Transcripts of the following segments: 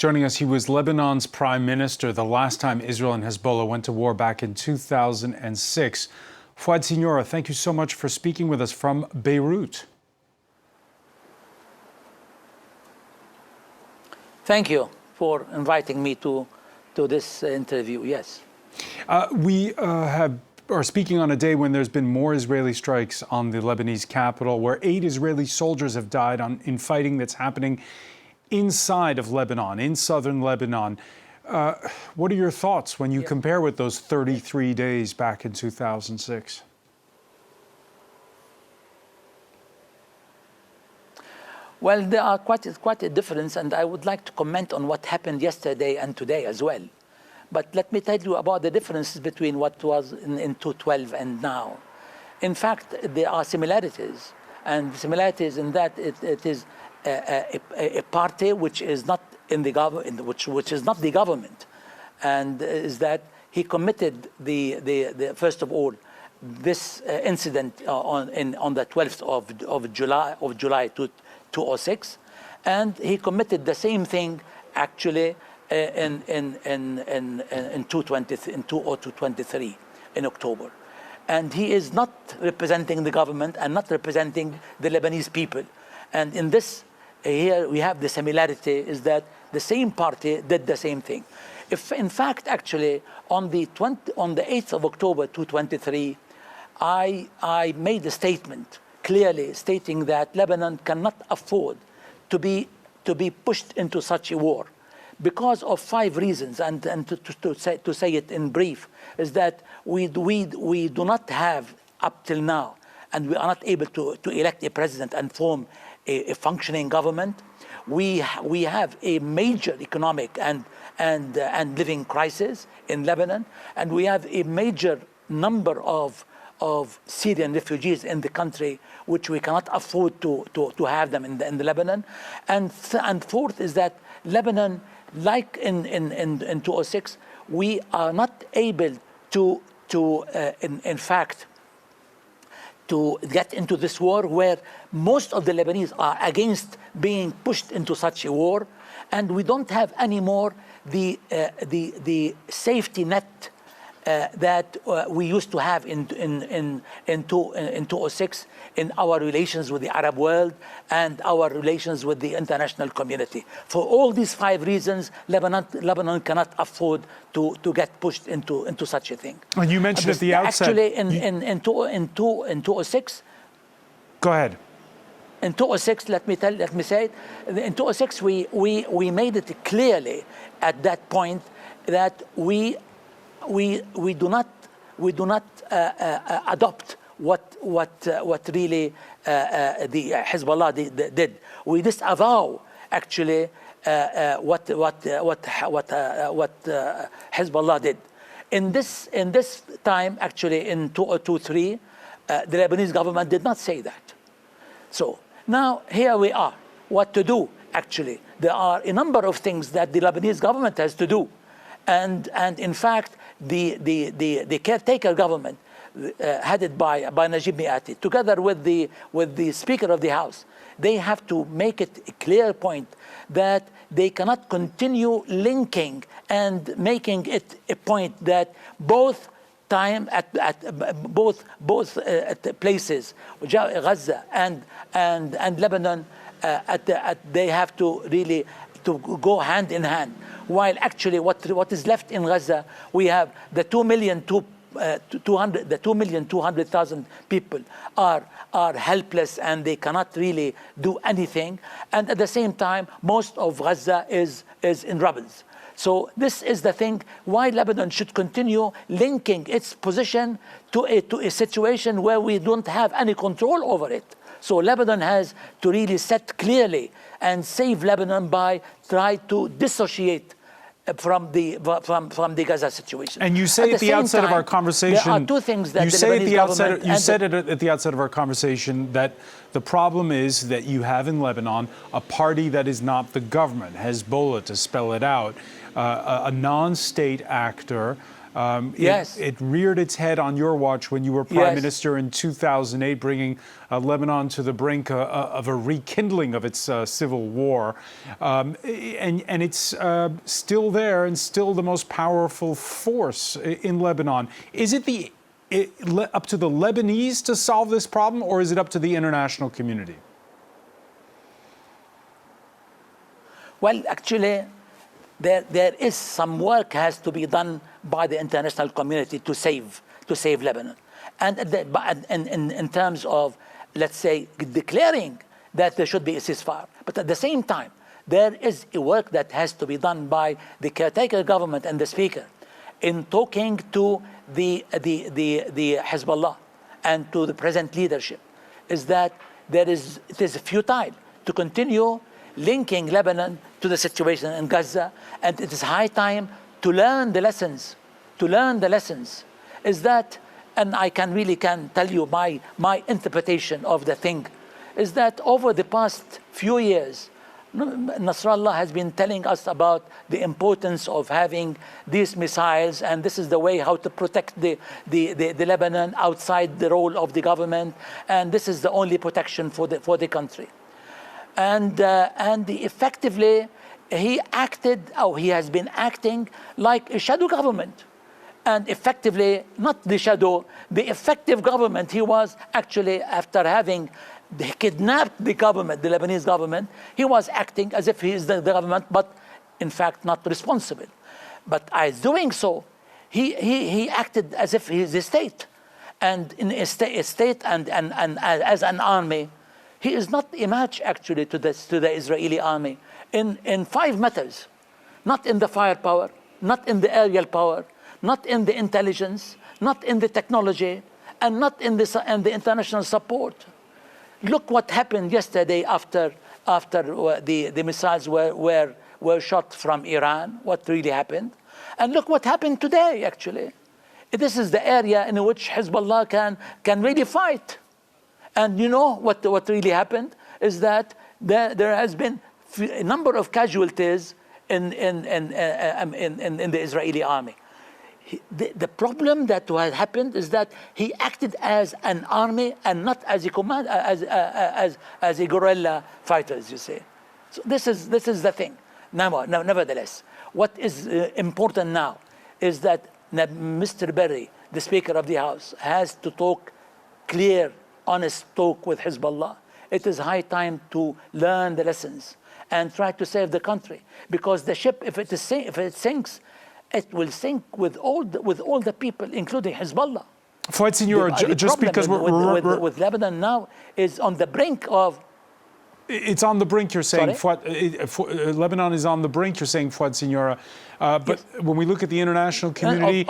Joining us, he was Lebanon's prime minister the last time Israel and Hezbollah went to war back in 2006. Fouad Siniora, thank you so much for speaking with us from Beirut. Thank you for inviting me to this interview. Yes. We are speaking on a day when there's been more Israeli strikes on the Lebanese capital, where 8 Israeli soldiers have died in fighting that's happening inside of Lebanon, in southern Lebanon. What are your thoughts when you compare with those 33 days back in 2006? Well, there are quite a difference, and I would like to comment on what happened yesterday and today as well. But let me tell you about the differences between what was in 2012 and now. In fact, there are similarities, and similarities in that it is a party which is not in the government, which is not the government, and is that he committed the first of all this incident on the 12th of July 2006, and he committed the same thing actually in 2023 in October, and he is not representing the government and not representing the Lebanese people, and in this. Here we have the similarity is that the same party did the same thing. If in fact actually on the 8th of October 2023, I made a statement clearly stating that Lebanon cannot afford to be pushed into such a war because of 5 reasons, and to say it in brief is that we do not have up till now, and we are not able to elect a president and form a functioning government. We have a major economic and living crisis in Lebanon, and we have a major number of Syrian refugees in the country, which we cannot afford to have them in the Lebanon. And fourth is that Lebanon, like in 2006, we are not able to in fact to get into this war, where most of the Lebanese are against being pushed into such a war, and we don't have anymore the safety net that we used to have in 2006 in our relations with the Arab world and our relations with the international community. For all these 5 reasons, Lebanon cannot afford to get pushed into such a thing. And you mentioned at the outset, actually in 2006. Go ahead. In 2006, let me say it. In 2006, we made it clearly at that point that we do not adopt what really the Hezbollah did. We disavow actually what Hezbollah did. In this time, actually in 2023, the Lebanese government did not say that. So now here we are. What to do? Actually, there are a number of things that the Lebanese government has to do, and in fact, the caretaker government headed by Nabih Berri, together with the Speaker of the House, they have to make it a clear point that they cannot continue linking and making it a point that both places, Gaza and Lebanon, they have to really to go hand in hand. While actually what is left in Gaza, we have the 2,200,000 people are helpless, and they cannot really do anything. And at the same time, most of Gaza is in rubble. So this is the thing why Lebanon should continue linking its position to a situation where we don't have any control over it. So Lebanon has to really set clearly and save Lebanon by try to dissociate from the Gaza situation. And you say at the outset of our conversation, there are 2 things that you said at the outset of our conversation that the problem is that you have in Lebanon a party that is not the government, Hezbollah, to spell it out, a non-state actor Yes. It reared its head on your watch when you were Prime Yes. Minister in 2008, bringing Lebanon to the brink of a rekindling of its civil war. And it's still there and still the most powerful force in Lebanon. Is it up to the Lebanese to solve this problem, or is it up to the international community? Well, actually, there is some work has to be done by the international community to save Lebanon, and in terms of, let's say, declaring that there should be a ceasefire. But at the same time, there is a work that has to be done by the caretaker government and the speaker in talking to the Hezbollah and to the present leadership. Is that it is futile to continue linking Lebanon to the situation in Gaza, and it is high time to learn the lessons. Is that, and I can tell you my interpretation of the thing, is that over the past few years, Nasrallah has been telling us about the importance of having these missiles, and this is the way how to protect the Lebanon outside the role of the government, and this is the only protection for the country. And effectively, he has been acting like a shadow government. And effectively, not the shadow, the effective government. He was actually, after having kidnapped the government, the Lebanese government, he was acting as if he is the government, but in fact not responsible. But as doing so, he acted as if he is a state. And in a state and as an army, he is not a match actually to the Israeli army in 5 matters: not in the firepower, not in the aerial power, not in the intelligence, not in the technology, and not in the international support. Look what happened yesterday after the missiles were shot from Iran. What really happened, and look what happened today. Actually, this is the area in which Hezbollah can really fight. And you know what really happened is that there has been a number of casualties in the Israeli army. The problem that had happened is that he acted as an army and not as a guerrilla fighters, you say. So this is the thing. Now, nevertheless, what is important now is that Mr. Berri, the Speaker of the House, has to talk clear, honest talk with Hezbollah. It is high time to learn the lessons and try to save the country, because the ship, if it sinks, it will sink with all the people, including Hezbollah. Fouad Siniora, just because with Lebanon now is on the brink of. It's on the brink, you're saying. Lebanon is on the brink, you're saying, Fouad Siniora. But yes, when we look at the international community,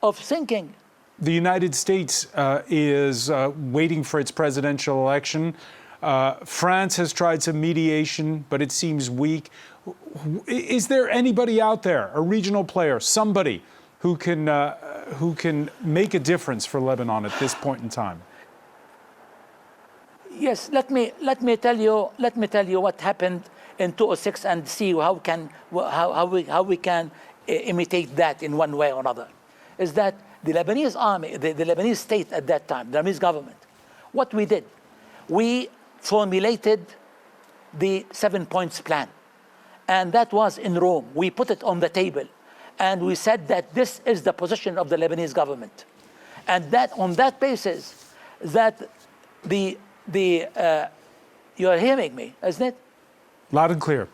of sinking. The United States is waiting for its presidential election. France has tried some mediation, but it seems weak. Is there anybody out there, a regional player, somebody who can make a difference for Lebanon at this point in time? Yes, let me tell you what happened in 2006 and see how we can imitate that in one way or another. Is that the Lebanese army, the Lebanese state at that time, the Lebanese government, what we did, we formulated the 7 points plan, and that was in Rome. We put it on the table, and we said that this is the position of the Lebanese government, and that on that basis, that you are hearing me, isn't it? Loud and clear.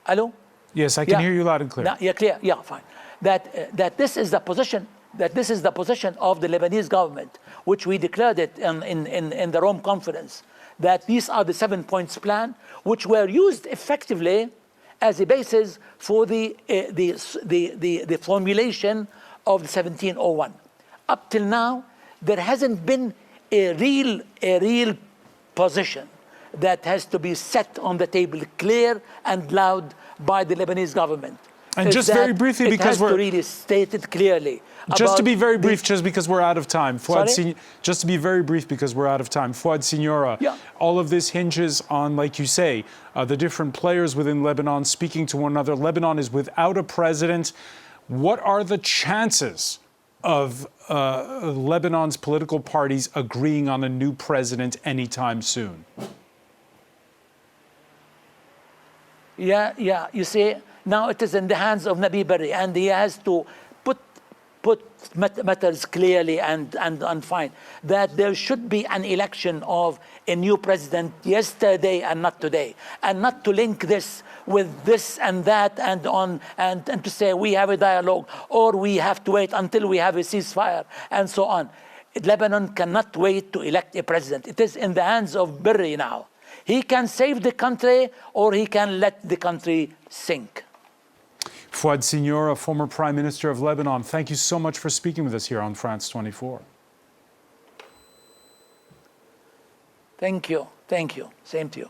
Hello? Yes, I can hear you loud and clear. Yeah, clear. Yeah, fine. That this is the position. That this is the position of the Lebanese government, which we declared it in the Rome conference. That these are the 7 points plan, which were used effectively as a basis for the formulation of the 1701. Up till now, there hasn't been a real position that has to be set on the table, clear and loud, by the Lebanese government. And is just that very briefly, it because has to really state it clearly. Just to be very brief, just because we're out of time. Sorry? Just to be very brief, because we're out of time. Fouad Siniora, Yeah. all of this hinges on, like you say, the different players within Lebanon speaking to one another. Lebanon is without a president. What are the chances of Lebanon's political parties agreeing on a new president anytime soon? Yeah. You see, now it is in the hands of Nabih Berri, and he has to put matters clearly and fine that there should be an election of a new president yesterday and not today, and not to link this with this and that and to say we have a dialogue or we have to wait until we have a ceasefire and so on. Lebanon cannot wait to elect a president. It is in the hands of Berri now. He can save the country or he can let the country sink. Fouad Siniora, former Prime Minister of Lebanon, thank you so much for speaking with us here on France 24. Thank you. Same to you.